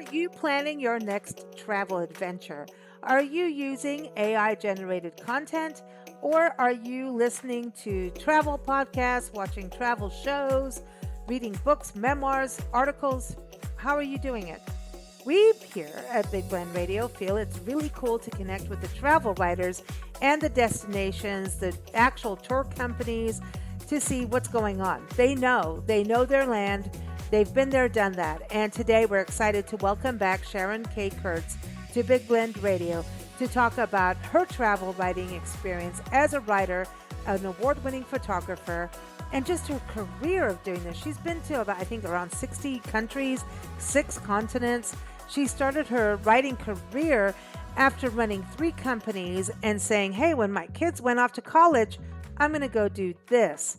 Are you planning your next travel adventure? Are you using AI generated content? Or are you listening to travel podcasts, watching travel shows, reading books, memoirs, articles? How are you doing it? We here at Big Blend Radio feel it's really cool to connect with the travel writers and the destinations, the actual tour companies to see what's going on. They know their land. They've been there, done that. And today we're excited to welcome back Sharon K. Kurtz to Big Blend Radio to talk about her travel writing experience as a writer, an award-winning photographer, and just her career of doing this. She's been to about, I think, around 60 countries, 6 continents. She started her writing career after running 3 companies and saying, hey, when my kids went off to college, I'm going to go do this.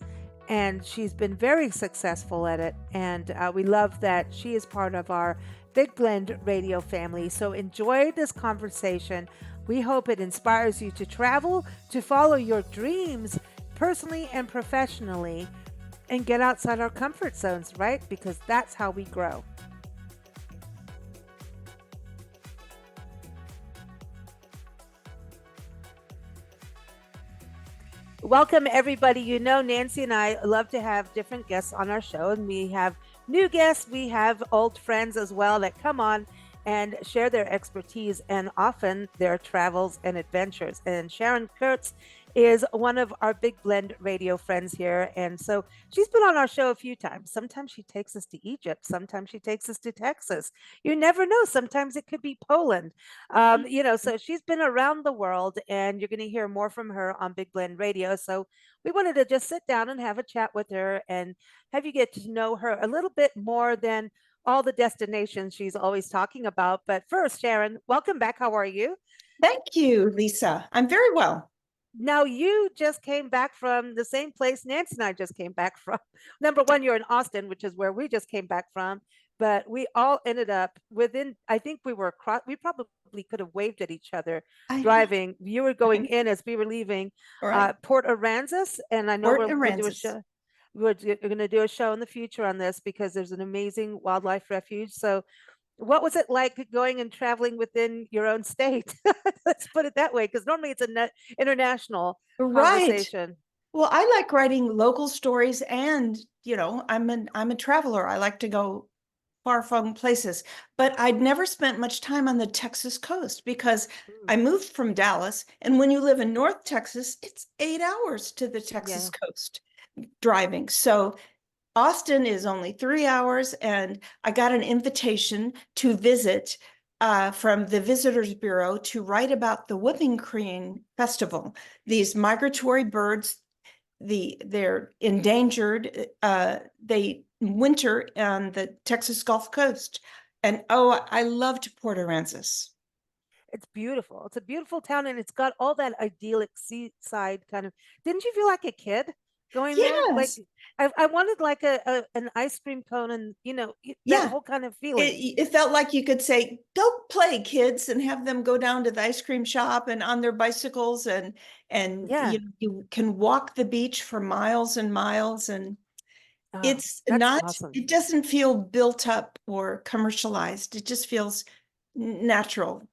And she's been very successful at it. And we love that she is part of our Big Blend Radio family. So enjoy this conversation. We hope it inspires you to travel, to follow your dreams personally and professionally, and get outside our comfort zones, right? Because that's how we grow. Welcome, everybody. You know, Nancy and I love to have different guests on our show, and we have new guests. We have old friends as well that come on and share their expertise and often their travels and adventures. And Sharon Kurtz is one of our Big Blend Radio friends here. And so she's been on our show a few times. Sometimes she takes us to Egypt. Sometimes she takes us to Texas. You never know. Sometimes it could be Poland. So she's been around the world, and you're going to hear more from her on Big Blend Radio. So we wanted to just sit down and have a chat with her and have you get to know her a little bit more than all the destinations she's always talking about. But first, Sharon, welcome back. How are you? Thank you, Lisa. I'm very well. Now, you just came back from the same place Nancy and I just came back from. Number one, you're in Austin, which is where we just came back from. But we all ended up within, I think we probably could have waved at each other driving. You were going in as we were leaving Port Aransas. And I know we're going to do a show. We're going to do a show in the future on this because there's an amazing wildlife refuge. So what was it like going and traveling within your own state? Let's put it that way, because normally it's an international conversation. Well, I like writing local stories, and I'm a traveler. I like to go far flung places, but I'd never spent much time on the Texas coast because I moved from Dallas, and when you live in North Texas, it's 8 hours to the Texas coast driving. So Austin is only 3 hours, and I got an invitation to visit from the Visitors Bureau to write about the Whooping Crane Festival. These migratory birds, they're endangered. They winter on the Texas Gulf Coast. And I loved Port Aransas. It's beautiful. It's a beautiful town, and it's got all that idyllic seaside kind of. Didn't you feel like a kid going there? Like I wanted like an ice cream cone, and that whole kind of feeling. It felt like you could say, go play, kids, and have them go down to the ice cream shop and on their bicycles, and you can walk the beach for miles and miles, and it's not awesome. It doesn't feel built up or commercialized. It just feels natural.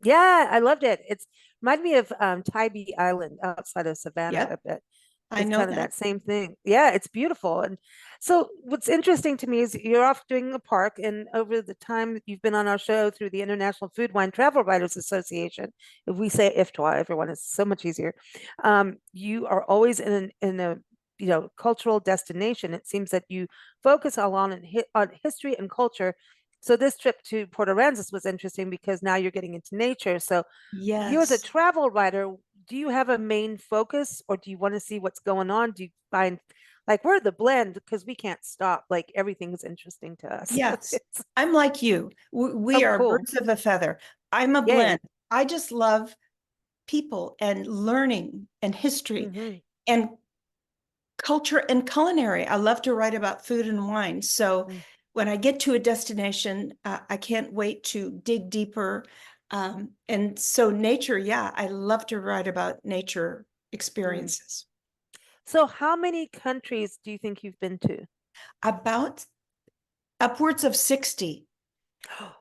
Yeah, I loved it. It's reminded me of Tybee Island outside of Savannah a bit. I know kind of that same thing. Yeah, it's beautiful. And so what's interesting to me is you're off doing a park, and over the time that you've been on our show through the International Food Wine Travel Writers Association, if we say IFTWA, everyone, is so much easier. You are always in a cultural destination. It seems that you focus on history and culture. So this trip to Port Aransas was interesting because now you're getting into nature. So you as a travel writer, do you have a main focus, or do you want to see what's going on? Do you find like we're the blend because we can't stop? Like everything is interesting to us. Yes, I'm like you. We are birds of a feather. I'm a blend. I just love people and learning and history and culture and culinary. I love to write about food and wine. So when I get to a destination, I can't wait to dig deeper. And so nature, I love to write about nature experiences. So how many countries do you think you've been to? About upwards of 60.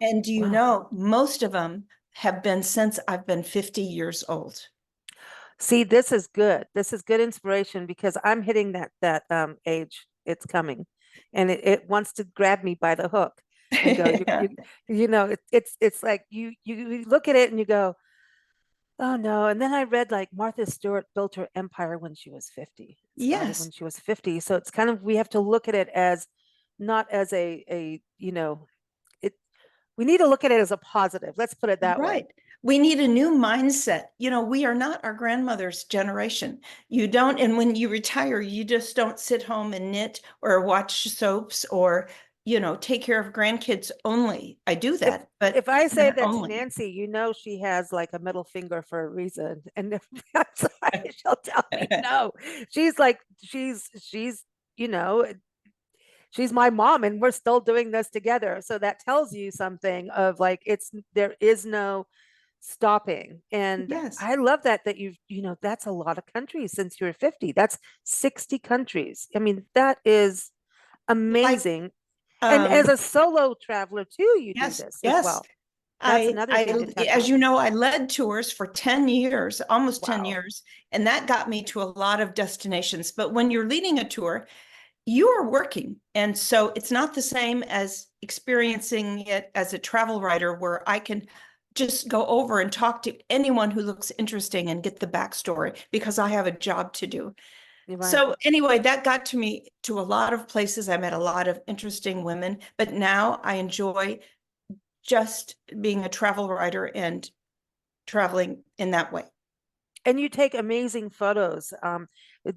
And do you Wow. know, most of them have been since I've been 50 years old. See, this is good. This is good inspiration because I'm hitting that age. It's coming, and it wants to grab me by the hook and go. You know, it's like you look at it and you go, oh no. And then I read like Martha Stewart built her empire when she was 50. It started Yes, when she was 50. So it's kind of we have to look at it as not as a you know it. We need to look at it as a positive. Let's put it that way. right. We need a new mindset. You know, we are not our grandmother's generation. You don't, and when you retire, you just don't sit home and knit or watch soaps or, take care of grandkids only. I do if that, but if I say not that to only. Nancy, you know she has like a middle finger for a reason, and if I'm sorry, she'll tell me no. She's like she's you know she's my mom, and we're still doing this together. So that tells you something of like it's there is no stopping, and Yes. I love that that's a lot of countries since you're 50. That's 60 countries. I mean that is Like, amazing. And as um, a solo traveler too, you do yes, this as yes. well. That's another thing to touch As on. you know, I led tours for 10 years, almost 10 Wow. years, and that got me to a lot of destinations. But when you're leading a tour, you are working. And so it's not the same as experiencing it as a travel writer where I can just go over and talk to anyone who looks interesting and get the backstory because I have a job to do. You're right. So anyway, that got to me to a lot of places. I met a lot of interesting women, but now I enjoy just being a travel writer and traveling in that way. And you take amazing photos.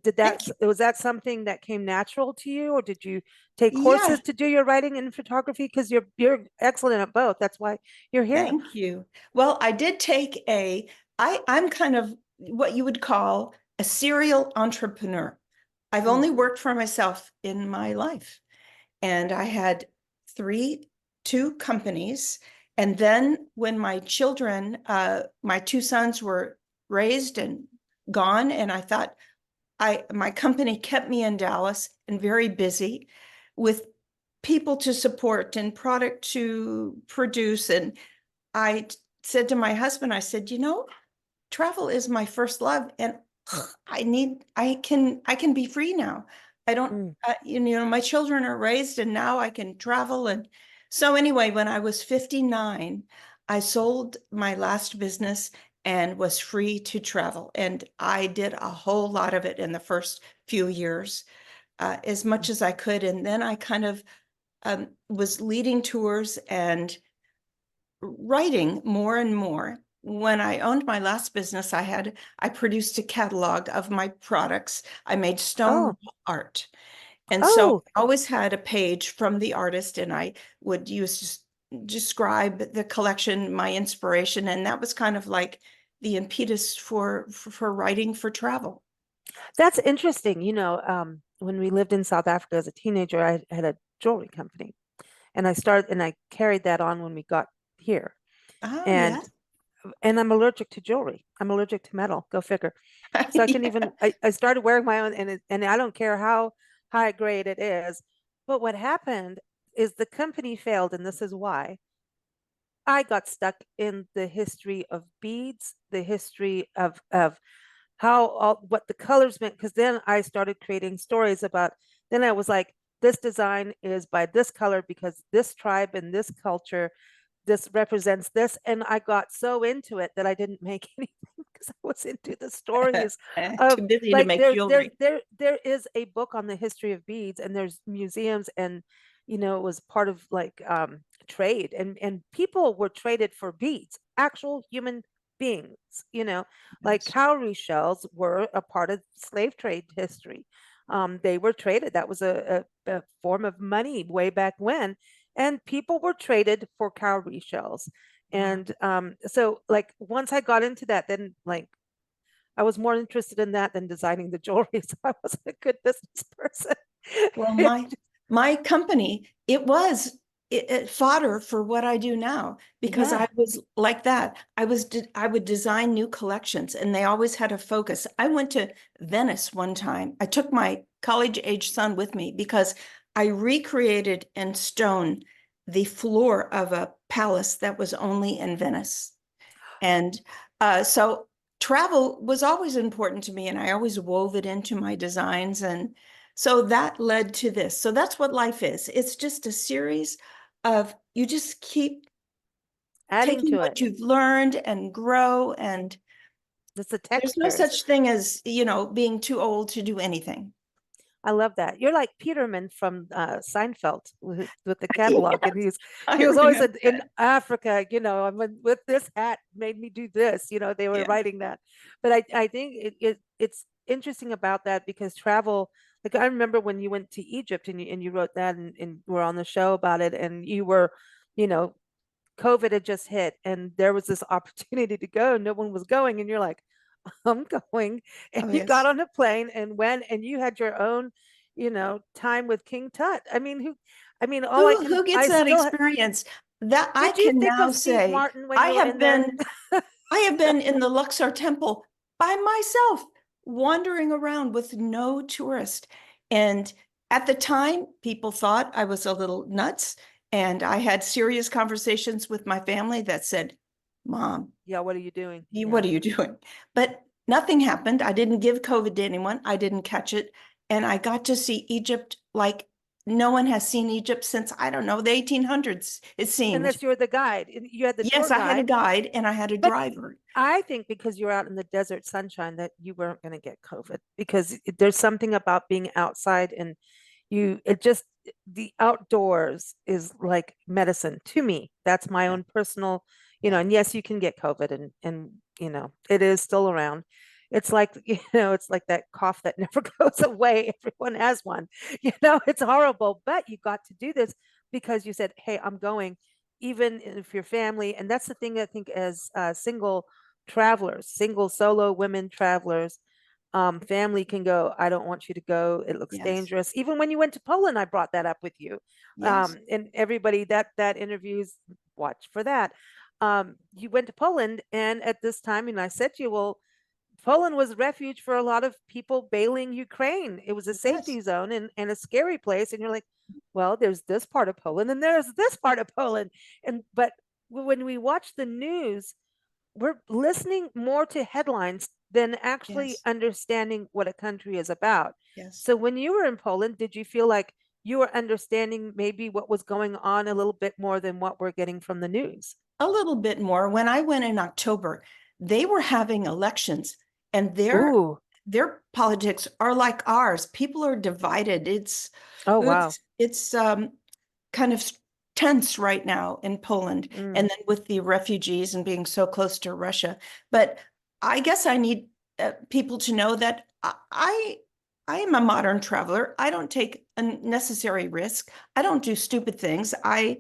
Did that Thank you. was that something that came natural to you, or did you take Yeah, courses to do your writing and photography? Because you're excellent at both. That's why you're here. thank you. Well, I did take I'm kind of what you would call a serial entrepreneur. I've Mm. only worked for myself in my life, and I had two companies. And then when my two sons were raised and gone, and I thought, my company kept me in Dallas and very busy with people to support and product to produce. And I said to my husband, I said, travel is my first love, and I can be free now. I don't, Mm. my children are raised, and now I can travel. And so anyway, when I was 59, I sold my last business and was free to travel. And I did a whole lot of it in the first few years, as much as I could. And then I kind of was leading tours and writing more and more. When I owned my last business, I produced a catalog of my products. I made stone Oh, art. And so oh, I always had a page from the artist, and I would use just describe the collection, my inspiration, and that was kind of like the impetus for writing for travel. that's interesting. When we lived in South Africa as a teenager, I had a jewelry company, and I carried that on when we got here. Oh, And yeah. I'm allergic to jewelry. I'm allergic to metal. Go figure. So I couldn't Yeah. even. I started wearing my own, and I don't care how high grade it is. But what happened is the company failed, and this is why. I got stuck in the history of beads, the history of how what the colors meant. Because then I started creating stories about. Then I was like, this design is by this color because this tribe and this culture this represents this, and I got so into it that I didn't make anything because I was into the stories of Too busy to like make jewelry. there is a book on the history of beads, and there's museums, and it was part of like trade, and people were traded for beads, actual human beings, like Yes. cowrie shells were a part of slave trade history. They were traded. That was a form of money way back when, and people were traded for cowrie shells. Wow. And so like once I got into that, then like I was more interested in that than designing the jewelry. So I wasn't a good business person. Well, my company, it fodder for what I do now because Yeah. I was like that. I would design new collections, and they always had a focus. I went to Venice one time. I took my college age son with me because I recreated in stone the floor of a palace that was only in Venice. And so travel was always important to me, and I always wove it into my designs. And so that led to this. So that's what life is. It's just a series of, you just keep Adding taking to it. what you've learned and grow. And It's the there's no textures. such thing as, being too old to do anything. I love that. You're like Peterman from Seinfeld with the catalog, and Yes, I he was always remember in that. Africa. With this hat made me do this. They were Yeah. writing that, but I think it's interesting about that because travel. Like I remember when you went to Egypt and you wrote that and were on the show about it, and you were, you know, COVID had just hit, and there was this opportunity to go. No one was going, and you're like, I'm going. And Oh, you got yes. on a plane and went, and you had your own, time with King Tut. I mean, all I can, Who gets I that still, experience? That I did you can think now of Steve say, Martin when I you were have in there? been I have been in the Luxor temple by myself, wandering around with no tourist. And at the time, people thought I was a little nuts. And I had serious conversations with my family that said, Mom, Yeah, what are you doing? what Yeah. are you doing? But nothing happened. I didn't give COVID to anyone. I didn't catch it. And I got to see Egypt like no one has seen Egypt since, I don't know, the 1800s, it seemed. Unless you were the guide, you had the tour Yes, I had a guide. guide and I had a But driver. I think because you're out in the desert sunshine that you weren't going to get COVID because there's something about being outside and it just, the outdoors is like medicine to me. That's my Yeah, own personal, yeah, and yes, you can get COVID and it is still around. It's like, it's like that cough that never goes away. Everyone has one. It's horrible, but you got to do this because you said, "Hey, I'm going." Even if your family, and that's the thing I think as single travelers, single solo women travelers, family can go, I don't want you to go. It looks yes, dangerous. Even when you went to Poland, I brought that up with you. yes, And everybody that interviews, watch for that. You went to Poland, and at this time, and I said to you, well, Poland was a refuge for a lot of people bailing Ukraine. It was a yes, safety zone and a scary place. And you're like, well, there's this part of Poland and there's this part of Poland. But when we watch the news, we're listening more to headlines than actually yes, understanding what a country is about. yes. So when you were in Poland, did you feel like you were understanding maybe what was going on a little bit more than what we're getting from the news? A little bit more. When I went in October, they were having elections and Ooh, their politics are like ours. People are divided. It's oh wow. it's kind of tense right now in Poland, Mm, and then with the refugees and being so close to Russia. But I guess I need people to know that I am a modern traveler. I don't take unnecessary risk. I don't do stupid things. I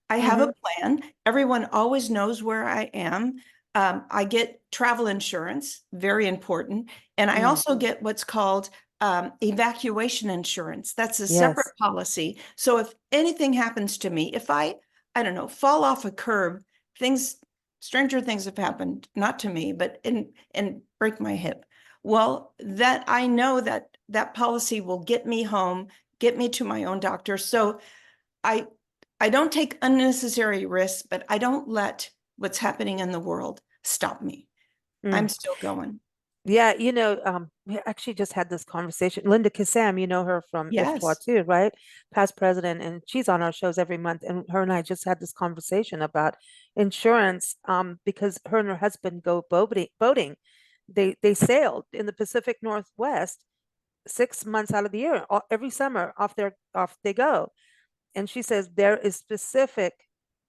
have a mm-hmm, plan. Everyone always knows where I am. I get travel insurance, very important. And I mm, also get what's called evacuation insurance. That's a yes. separate policy. So if anything happens to me, if I don't know, fall off a curb, things, stranger things have happened, not to me, but and break my hip. Well, that I know that that policy will get me home, get me to my own doctor. So I I don't take unnecessary risks, but I don't let what's happening in the world stop me. I'm Mm. still going. Yeah, we actually just had this conversation. Linda Kissam, you know her from Yes. too, right? Past president, and she's on our shows every month. And her and I just had this conversation about insurance, because her and her husband go boating. They sailed in the Pacific Northwest 6 months out of the year. Every summer, off they go. And she says there is specific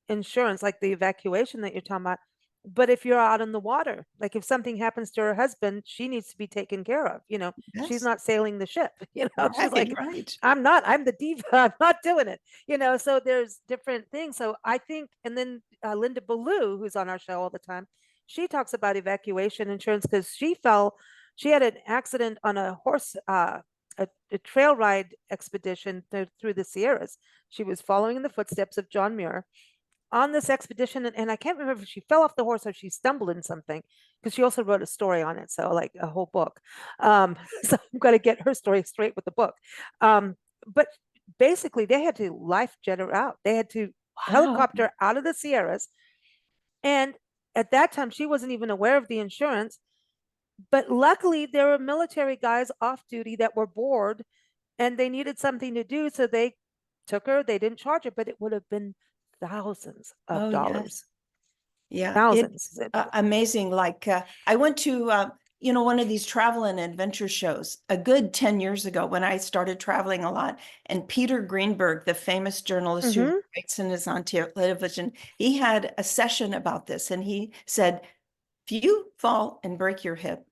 insurance, like the evacuation that you're talking about. But if you're out in the water, like if something happens to her husband, she needs to be taken care of. She's Yes. not sailing the ship. She's Right. like, Right. I'm the diva. I'm not doing it. So there's different things. So I think, and then Linda Ballou, who's on our show all the time, she talks about evacuation insurance because she had an accident on a horse, a trail ride expedition through the Sierras. She was following in the footsteps of John Muir on this expedition, and I can't remember if she fell off the horse or she stumbled in something because she also wrote a story on it, so like a whole book. So I'm going to get her story straight with the book. But basically, they had to life jet her out. They had to Wow. helicopter out of the Sierras. And at that time, she wasn't even aware of the insurance. But luckily, there were military guys off duty that were bored and they needed something to do. So they took her. They didn't charge her, but it would have been thousands of Oh, yes. dollars. Yeah, it Thousands. amazing. Like I went to one of these travel and adventure shows a good 10 years ago when I started traveling a lot. And Peter Greenberg, the famous journalist who Mm-hmm. writes and is on television, he had a session about this, and he said, if you fall and break your hip,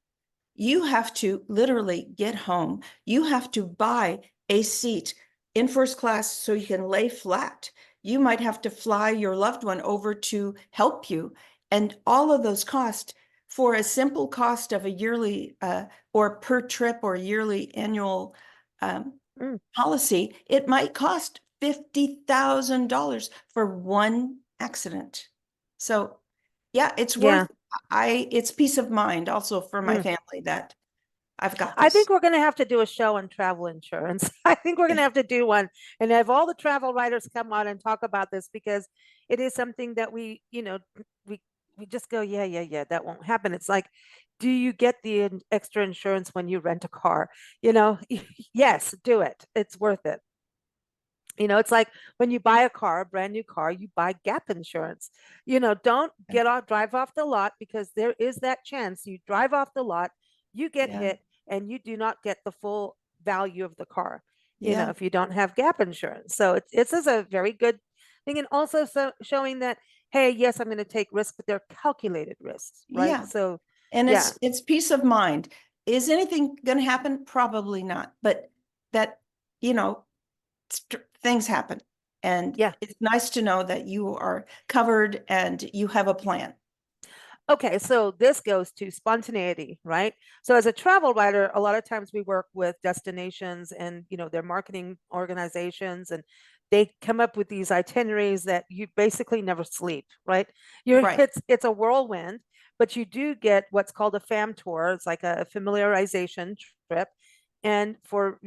you have to literally get home. You have to buy a seat in first class so you can lay flat. You might have to fly your loved one over to help you. And all of those costs for a simple cost of a yearly or per trip or yearly annual Mm. policy, it might cost $50,000 for one accident. So yeah, it's Yeah. worth it's peace of mind also for my Mm. family that I've got I think this. we're going to have to do a show on travel insurance. I think we're going to have to do one and have all the travel writers come on and talk about this because it is something that we we just go, yeah, yeah, yeah, that won't happen. It's like, do you get the extra insurance when you rent a car? You know, yes, do it. It's worth it. It's like when you buy a car, a brand new car, you buy gap insurance. Don't drive off the lot because there is that chance you drive off the lot, you get Yeah. hit, and you do not get the full value of the car, Yeah. if you don't have gap insurance. So it's a very good thing. And also showing that, hey, yes, I'm going to take risks, but they're calculated risks, right? Yeah. So, And yeah, it's peace of mind. Is anything going to happen? Probably not. But that, you know, things happen. And yeah. it's nice to know that you are covered and you have a plan. Okay, so this goes to spontaneity, right? So as a travel writer, a lot of times we work with destinations and their marketing organizations, and they come up with these itineraries that you basically never sleep, right? You're Right. it's a whirlwind, but you do get what's called a fam tour. It's like a familiarization trip. And for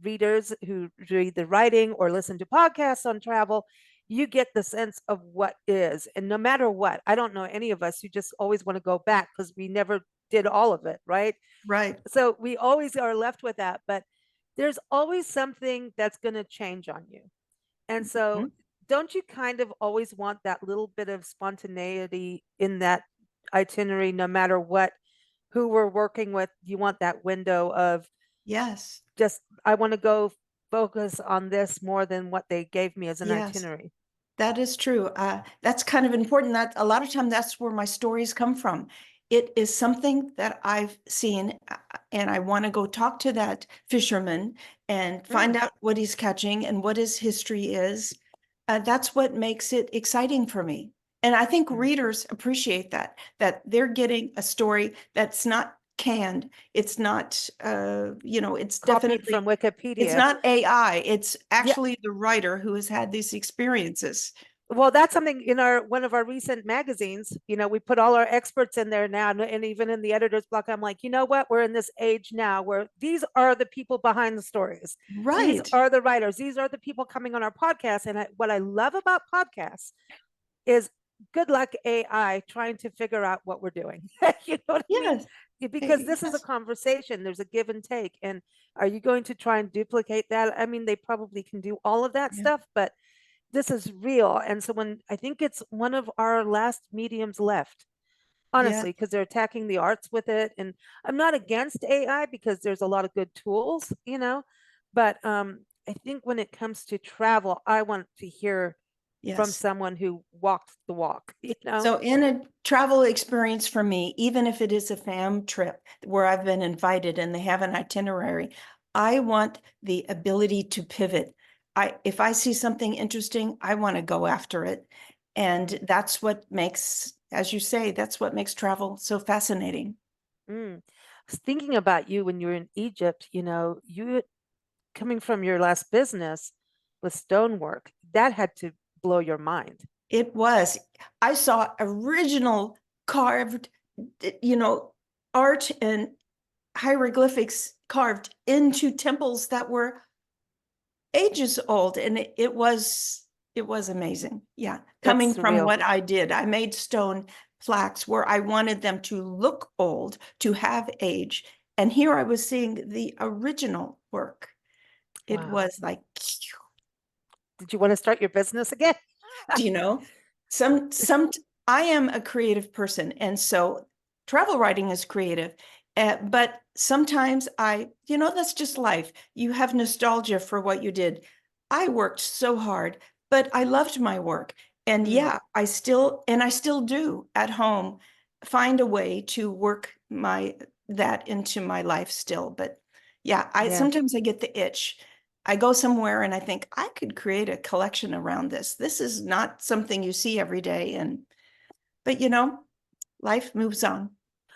readers who read the writing or listen to podcasts on travel, you get the sense of what is. And no matter what, I don't know any of us who just always want to go back because we never did all of it, right? Right. So we always are left with that. But there's always something that's going to change on you. And so Mhm. don't you kind of always want that little bit of spontaneity in that itinerary, no matter what, who we're working with? You want that window of Yes. just, I want to go focus on this more than what they gave me as an Yes. itinerary. That is true. That's kind of important. That a lot of time that's where my stories come from. It is something that I've seen, and I want to go talk to that fisherman and Mm. find out what he's catching and what his history is. That's what makes it exciting for me. And I think Mm. readers appreciate that they're getting a story that's not canned. It's not, it's Copied definitely, from it's Wikipedia. not AI. It's Yeah. actually the writer who has had these experiences. Well, that's something in our one of our recent magazines. We put all our experts in there now, and even in the editor's block, I'm like, you know what? We're in this age now where these are the people behind the stories. These Right. are the writers. These are the people coming on our podcast. And what I love about podcasts is good luck AI trying to figure out what we're doing. You know what I mean? Yes. Because this is a Yes. conversation, there's a give and take. And are you going to try and duplicate that? I mean, they probably can do all of that Yeah. stuff, but this is real. And so when I think it's one of our last mediums left, Yeah. honestly, because they're attacking the arts with it. And I'm not against AI because there's a lot of good tools, but I think when it comes to travel, I want to hear from Yes. someone who walked the walk, So in a travel experience for me, even if it is a fam trip where I've been invited and they have an itinerary, I want the ability to pivot. If I see something interesting, I want to go after it. And that's what makes, as you say, that's what makes travel so fascinating. Mm. I was thinking about you when you were in Egypt, you coming from your last business with stonework, that had to blow your mind. It was. I saw original carved, you know, art and hieroglyphics carved into temples that were ages old. And it was It was amazing. Yeah. That's Coming from surreal. what I did, I made stone plaques where I wanted them to look old, to have age. And here I was seeing the original work. It Wow. was like, Did you want to start your business again? do you know, some I am a creative person, and so travel writing is creative. But sometimes that's just life. You have nostalgia for what you did. I worked so hard, but I loved my work. And Mm, yeah, I still do at home find a way to work my that into my life still. But yeah, I yeah. sometimes I get the itch. I go somewhere and I think I could create a collection around this. This is not something you see every day. But life moves on.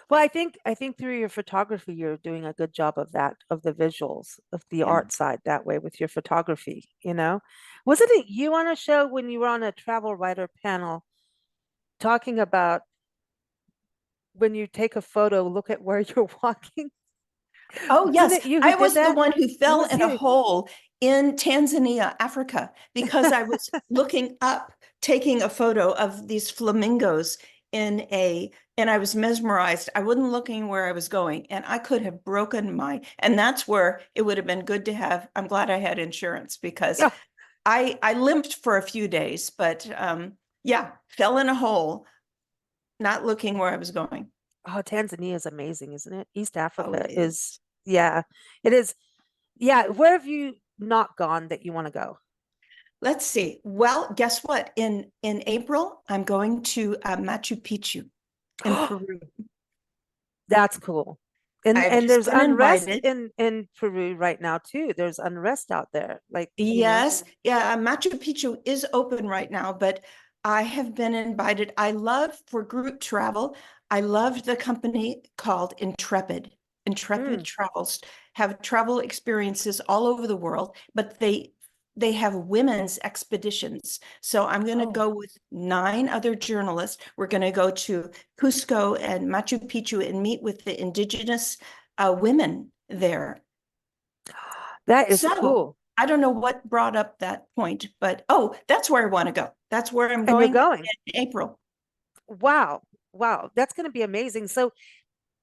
Well, I think through your photography, you're doing a good job of that, of the visuals, of the Yeah. art side that way with your photography, you know? Wasn't it you on a show when you were on a travel writer panel talking about when you take a photo, look at where you're walking? Oh, Wasn't yes. it you who I did was the that? one who It fell was in a you. hole in Tanzania, Africa, because I was looking up, taking a photo of these flamingos and I was mesmerized. I wasn't looking where I was going, and I could have and that's where it would have been good to have. I'm glad I had insurance because Oh, I limped for a few days, but yeah, fell in a hole, not looking where I was going. oh, Tanzania is amazing, isn't it? East Oh, Africa it is, is. yeah, it is. Yeah, where have you not gone that you want to go? Let's see. Well, guess what? In April, I'm going to Machu Picchu in Peru. That's cool. And I've and just there's been unrest invited. in Peru right now too. There's unrest out there. Like, Yes, yeah, Machu Picchu is open right now, but I have been invited. I love for group travel. I loved the company called Intrepid. Intrepid mm, Travels have travel experiences all over the world, but they have women's expeditions. So I'm going to oh, go with 9 other journalists. We're going to go to Cusco and Machu Picchu and meet with the indigenous women there. that is So cool. I don't know what brought up that point, but oh, that's where I want to go. That's where I'm And you're going going. in April. Wow. Wow. That's going to be amazing. So,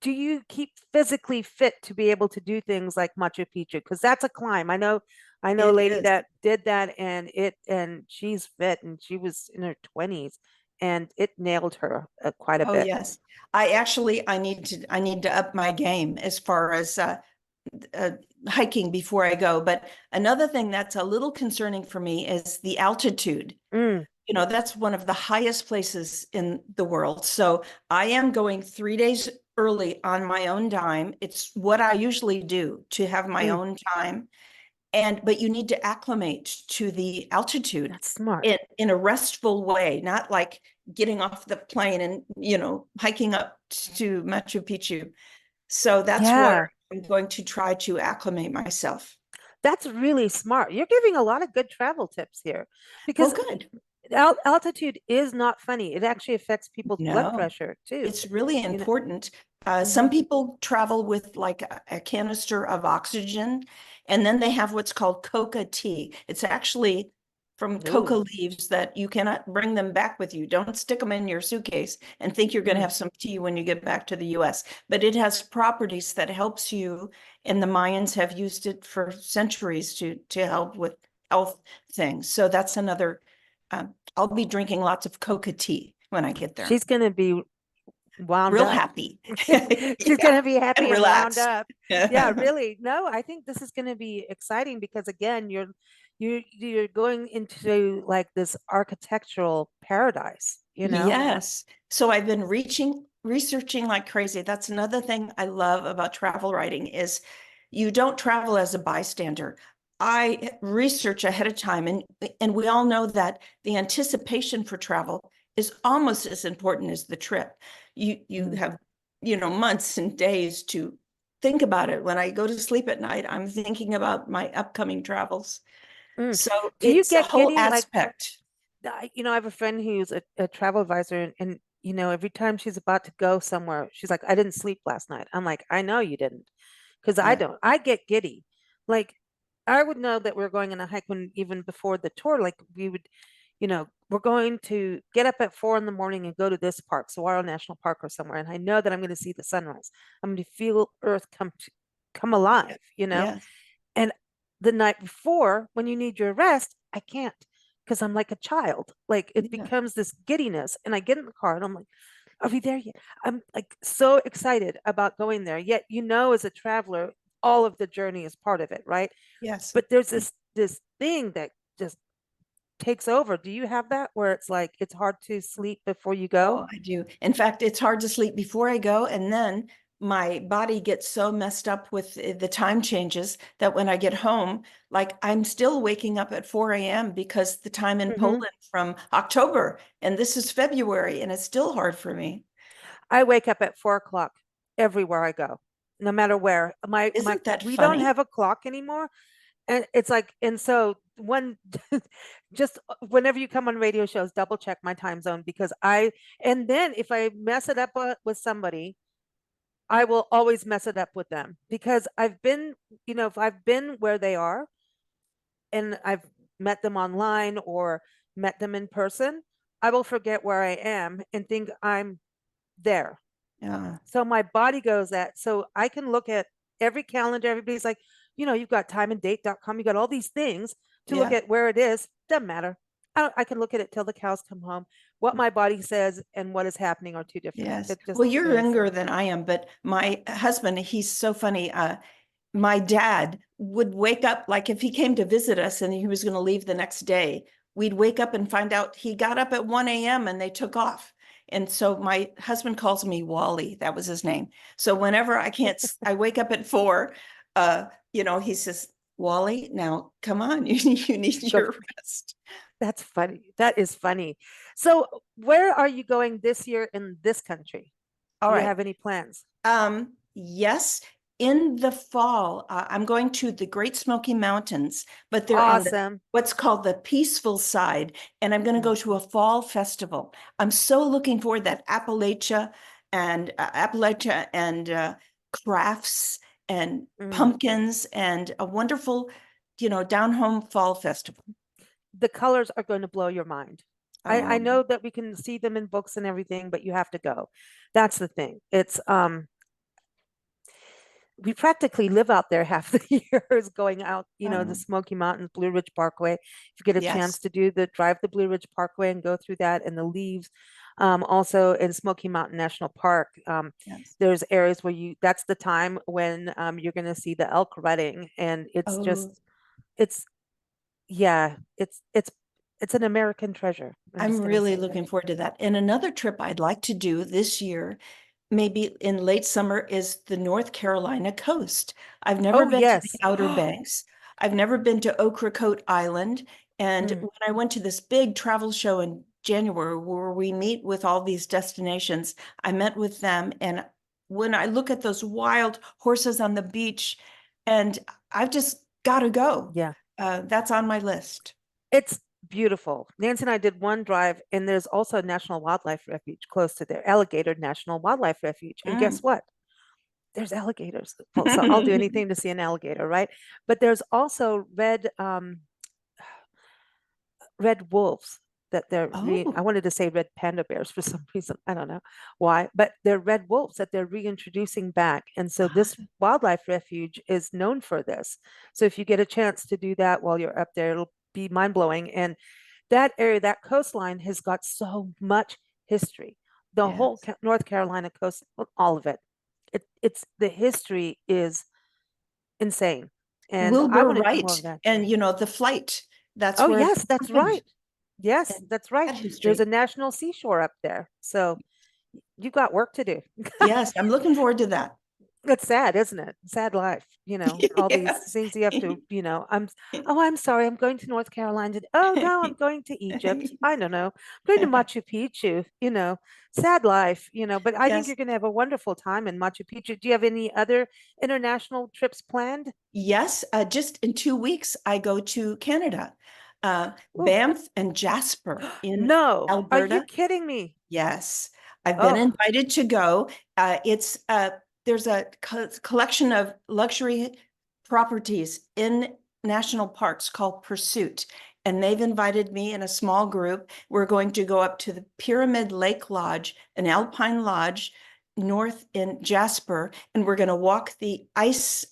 do you keep physically fit to be able to do things like Machu Picchu? Because that's a climb. I know a It lady is. that did that and she's fit and she was in her 20s and it nailed her quite a Oh, bit. yes. I need to up my game as far as uh, hiking before I go. But another thing that's a little concerning for me is the altitude. Mm, That's one of the highest places in the world. So I am going 3 days early on my own dime. It's what I usually do to have my mm, own time. But you need to acclimate to the altitude that's smart. in a restful way, not like getting off the plane and, hiking up to Machu Picchu. So that's where Yeah. I'm going to try to acclimate myself. That's really smart. You're giving a lot of good travel tips here Well, because good. altitude is not funny. It actually affects people's blood No, pressure too. it's really You know, important. Some mhm. people travel with like a canister of oxygen, and then they have what's called coca tea. It's actually from coca Ooh, leaves that you cannot bring them back with you. Don't stick them in your suitcase and think you're going to mm. have some tea when you get back to the US. But it has properties that helps you, and the Mayans have used it for centuries to help with health things. So that's another. I'll be drinking lots of coca tea when I get there. She's gonna be wound Real up. happy. She's Yeah, gonna be and happy and wound relaxed. up. Yeah, really. No, I think this is gonna be exciting because again, you're going into like this architectural paradise, you know? Yes. So I've been researching like crazy. That's another thing I love about travel writing is you don't travel as a bystander. I research ahead of time, and we all know that the anticipation for travel is almost as important as the trip. You Mm, have, months and days to think about it. When I go to sleep at night, I'm thinking about my upcoming travels. mm. So Do you it's a get whole giddy? Like, aspect. I have a friend who's a travel advisor, and every time she's about to go somewhere, she's like, I didn't sleep last night. I'm like, I know you didn't, because I Yeah. don't. I get giddy. Like, I would know that we're going on a hike when even before the tour, like we would. we're going to get up at 4 in the morning and go to this park, Saguaro National Park or somewhere, and I know that I'm going to see the sunrise. I'm going to feel Earth come alive, Yes. And the night before, when you need your rest, I can't because I'm like a child. Like it Yeah. becomes this giddiness, and I get in the car and I'm like, "Are we there yet?" I'm like so excited about going there. Yet, as a traveler, all of the journey is part of it, right? Yes. But there's this thing that just takes over. Do you have that where it's like it's hard to sleep before you go? Oh, I do. In fact, it's hard to sleep before I go, and then my body gets so messed up with the time changes that when I get home, like I'm still waking up at 4 a.m. because the time in Hmm. Poland from October, and this is February, and it's still hard for me. I wake up at 4 o'clock everywhere I go, no matter where. My Isn't that we don't funny? have a clock anymore, and it's like, and so when just whenever you come on radio shows, double check my time zone because and then if I mess it up with somebody, I will always mess it up with them because if I've been where they are and I've met them online or met them in person, I will forget where I am and think I'm there. Yeah. So my body goes that. So I can look at every calendar. Everybody's like, you've got timeanddate.com. You got all these things to look Yeah. at where it is. Doesn't matter. I can look at it till the cows come home. What my body says and what is happening are two different. Yes. It just Well, you're is. younger than I am, but my husband, he's so funny. My dad would wake up, like if he came to visit us and he was going to leave the next day, we'd wake up and find out he got up at 1 a.m. and they took off. And so my husband calls me Wally. That was his name. So whenever I wake up at 4, he says, Wally, now come on, you need Go. your rest. That's funny. That is funny. So where are you going this year in this country? All Do you right. have any plans? Yes, in the fall, I'm going to the Great Smoky Mountains, but they're on Awesome. what's called the peaceful side, and I'm going to go Mm, to a fall festival. I'm so looking forward to that Appalachia and crafts and mm. pumpkins and a wonderful, down home fall festival. The colors are going to blow your mind. I Um, know that we can see them in books and everything, but you have to go. That's the thing. It's we practically live out there half the years going out, the um, Smoky Mountains, Blue Ridge Parkway. If you get a chance yes, to drive the Blue Ridge Parkway and go through that and the leaves. Also in Smoky Mountain National Park, yes. there's areas where that's the time when you're going to see the elk rutting. And Oh, it's, yeah, it's an American treasure. I'm I'm just going to really say that. looking forward to that. And another trip I'd like to do this year, maybe in late summer, is the North Carolina coast. I've never Oh, been to the yes. Outer Banks. I've never been to Ocracoke Island. And Mm, when I went to this big travel show in January where we meet with all these destinations, I met with them. And when I look at those wild horses on the beach, and I've just got to go. yeah. That's on my list. It's beautiful. Nancy and I did one drive, and there's also a National Wildlife Refuge close to there, Alligator National Wildlife Refuge. And guess Mm. what? There's alligators. Well, so I'll do anything to see an alligator, right? But there's also red wolves that I Oh, wanted to say red panda bears for some reason. I don't know why, but they're red wolves that they're reintroducing back. And so this ah, wildlife refuge is known for this. So if you get a chance to do that while you're up there, it'll be mind blowing. And that area, that coastline has got so much history. The whole yes. North Carolina coast, well, all of it. It's the history is insane. And I Wilbur want to do more Wright of that too. and the flight, that's Oh, where it yes, that's happened. right. Yes, And that's right. that There's a history. national seashore up there. So you've got work to do. Yes, I'm looking forward to that. It's sad, isn't it? Sad life, all these Yes. things you have to, I'm sorry, I'm going to North Carolina. Oh no, I'm going to Egypt. I don't know. I'm going to Machu Picchu, sad life, but I think Yes. you're going to have a wonderful time in Machu Picchu. Do you have any other international trips planned? Yes, just in 2 weeks, I go to Canada, Oh, Banff and Jasper in no. Are you Alberta. kidding me? Yes, I've been Oh, invited to go. It's there's a collection of luxury properties in national parks called Pursuit, and they've invited me in a small group. We're going to go up to the Pyramid Lake Lodge, an alpine lodge north in Jasper, and we're going to walk the ice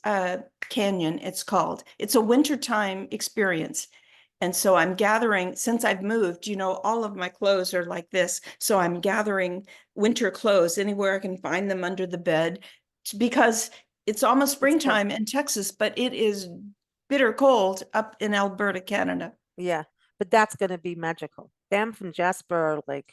canyon, it's called. It's a wintertime experience. And so I'm gathering, since I've moved, all of my clothes are like this. So I'm gathering winter clothes anywhere I can find them under the bed, because it's almost springtime in Texas, but it is bitter cold up in Alberta, Canada. Yeah, but that's going to be magical. Banff and Jasper are like,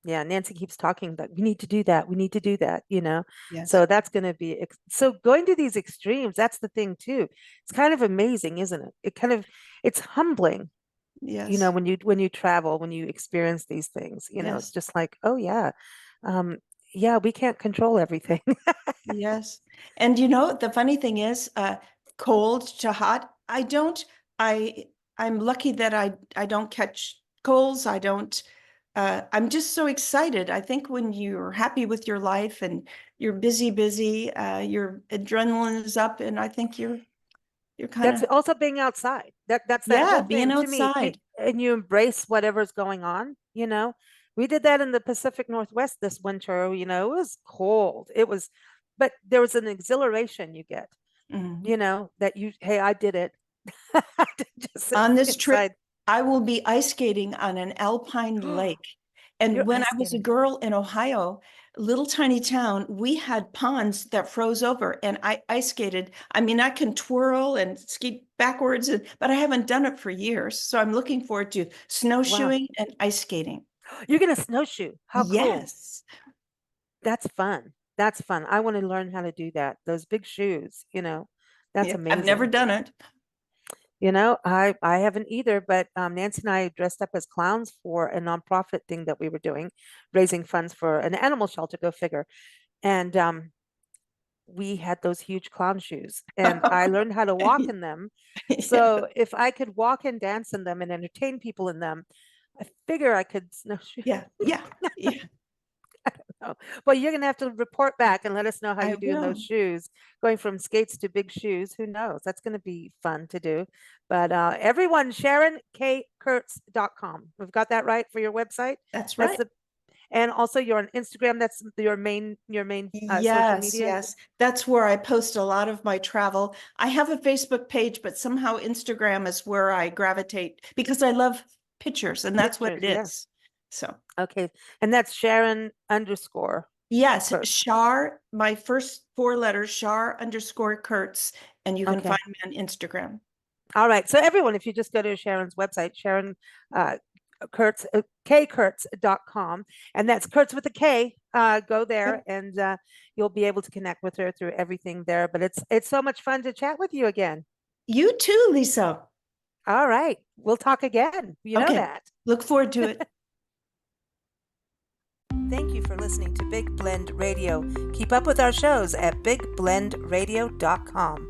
yeah, Nancy keeps talking that we need to do that. We need to do that, Yes. So that's going to be so going to these extremes. That's the thing too. It's kind of amazing, isn't it? It's humbling, Yes. when you travel, when you experience these things, it's Yes. just like, oh yeah. Um, yeah, we can't control everything. Yes. And the funny thing is, cold to hot, I I'm lucky that I don't catch colds. I don't I'm just so excited. I think when you're happy with your life and you're busy, your adrenaline is up, and I think you're kind That's of, also being outside. That's that yeah, whole being thing to me. outside. And you embrace whatever's going on. We did that in the Pacific Northwest this winter. It was cold. But there was an exhilaration you get, Mhm. that hey, I did it. Just On sitting this trip, inside. I will be ice skating on an alpine lake. And You're when ice I was a skating. girl in Ohio, little tiny town, we had ponds that froze over, and I ice skated. I mean, I can twirl and ski backwards, but I haven't done it for years. So I'm looking forward to Wow. snowshoeing and ice skating. You're gonna snowshoe. How cool. Yes. That's fun. That's fun. I want to learn how to do that. Those big shoes. That's Yeah, I've never amazing. done it. I haven't either, but Nancy and I dressed up as clowns for a nonprofit thing that we were doing, raising funds for an animal shelter, go figure. And we had those huge clown shoes, and I learned how to walk in them. Yeah, So if I could walk and dance in them and entertain people in them, I figure I could snowshoe. yeah, yeah, yeah. Oh, well, you're going to have to report back and let us know how I you do in those will. shoes, going from skates to big shoes. Who knows? That's going to be fun to do. But everyone, SharonKKurtz.com. We've got that right for your website. That's That's right. the, and also you're on Instagram. That's your main social Yes, media. yes. That's where I post a lot of my travel. I have a Facebook page, but somehow Instagram is where I gravitate because I love pictures, and that's what Pictures. it Yeah. is. So, Okay. And that's Sharon_Kurtz. yes, Shar, my first four letters, Shar_Kurtz, and you can Okay. find me on Instagram. All right. So everyone, if you just go to Sharon's website, Sharon Kurtz, kkurtz.com, and that's Kurtz with a K. Go there, Yep. and you'll be able to connect with her through everything there. But it's so much fun to chat with you again. You too, Lisa. All right. We'll talk again. You know Okay, that. look forward to it. Thank you for listening to Big Blend Radio. Keep up with our shows at bigblendradio.com.